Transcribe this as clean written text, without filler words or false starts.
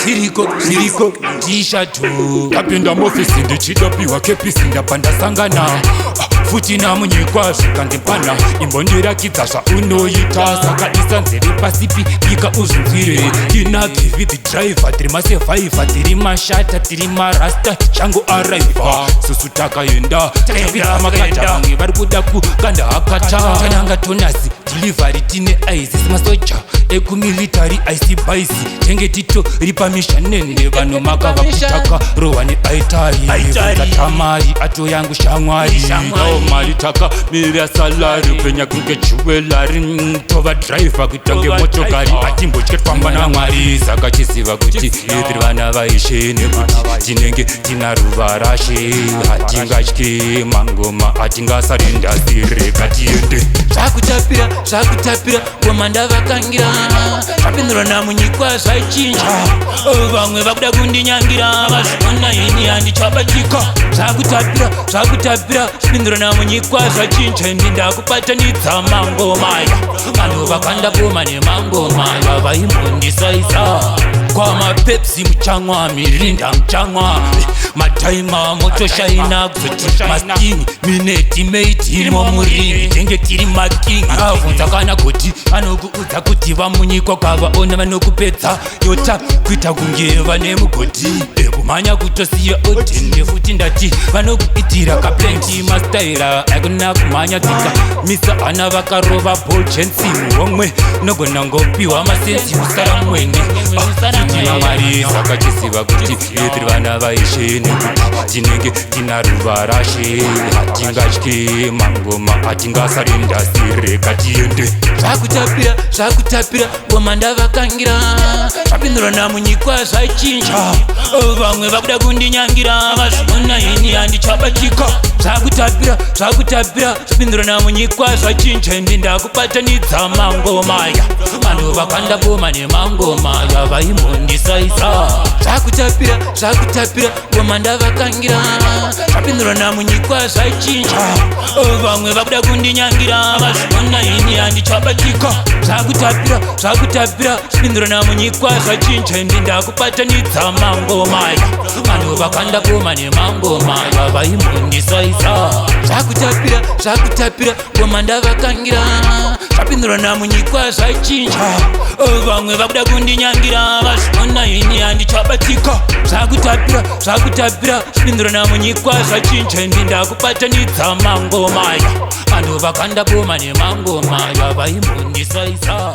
Ziriko t-shirt kapinda mofisi ndichidopiwa kepisi ndapandasangana futi namunyikwa zvikandipana imbondirakidza zvaunoita saka isa nzeve pasipi pika uzvinzwire tina give the driver tiri masevhaivha tiri mashata tiri marasta changu araivha susu takaenda tavira makata vamwe vari kuda kukanda hakata tananga tonasi delivery tine aizi semasoja ekumilitary icebisi tenge titori pamishanende vanhu makava kutaka rohwa neaitari tamari ato yangu shamwari ao mari takamira salari upenya kunge juwelari tova driver kuitange motokari atimbotye kufamba namwari saka chiziva kuti tiri vana vaishe nekuti tinenge tina ruvarashe hatingatyi mangoma hatingasarendasireka tiende zvakutapira komanda vakangira zvapindurwa namunyikwa zvaichinja vamwe vakuda kundinyangira vazviona ini handichabatika zvakutapira zvapindurwa namunyikwa zvachinja ini ndakubatanidza mangomaya vanhu vakandapoma nemangomaya vaimbondisaisa kwamapepsi muchamwa mirinda muchamwa mataima motoshaina kuzoti masting mineti meitirimo murimi tenge tiri making avunza kana goti anokuudza kuti vamunyikwa kwavaona vanokupedza yota kuita kunge vane mugoti ekumhanya kutosiya odhende futi ndati vanokuitira kaplengi mastaira akuna kumhanya tsika misa ana vakarova boljensi muhomwe nogona ngopiwa masensi musara mwene tinamari saka chiziva kuti tiri vana vaishe nekuti tinenge tina ruvarashe hatingatyi mangoma hatingasarendasireka tiende zvakutapira komanda vakangira zvapindurwa namunyikwa zvaichinja vamwe vakuda kundinyangira vazviona ini handichabatika zvakutapira zvapindurwa namunyikwa zvachinja indi ndakubatanidza mangomaya vanhu vakandapoma nemangomaya vaimbondisaisa zvakutapira komanda vakangira zvapindurwa namunyikwa zvaichinja vamwe vakuda kundinyangira vazviona ini handichabatika zvakutapira zvapindurwa namunyikwa zvachinja indi ndakubatanidza mangomaya vanhu vakandapoma nemangomaya vaimbondisaisa zvakutapira komanda vakangira zvapindurwa namunyikwa zvaichinja vamwe vakuda kundinyangira vazviona ini handichabatika zvakutapira zvapindurwa namunyikwa zvachinja indi ndakubatanidza mangomaya vanhu vakandapoma nemangomaya vaimbondisaisa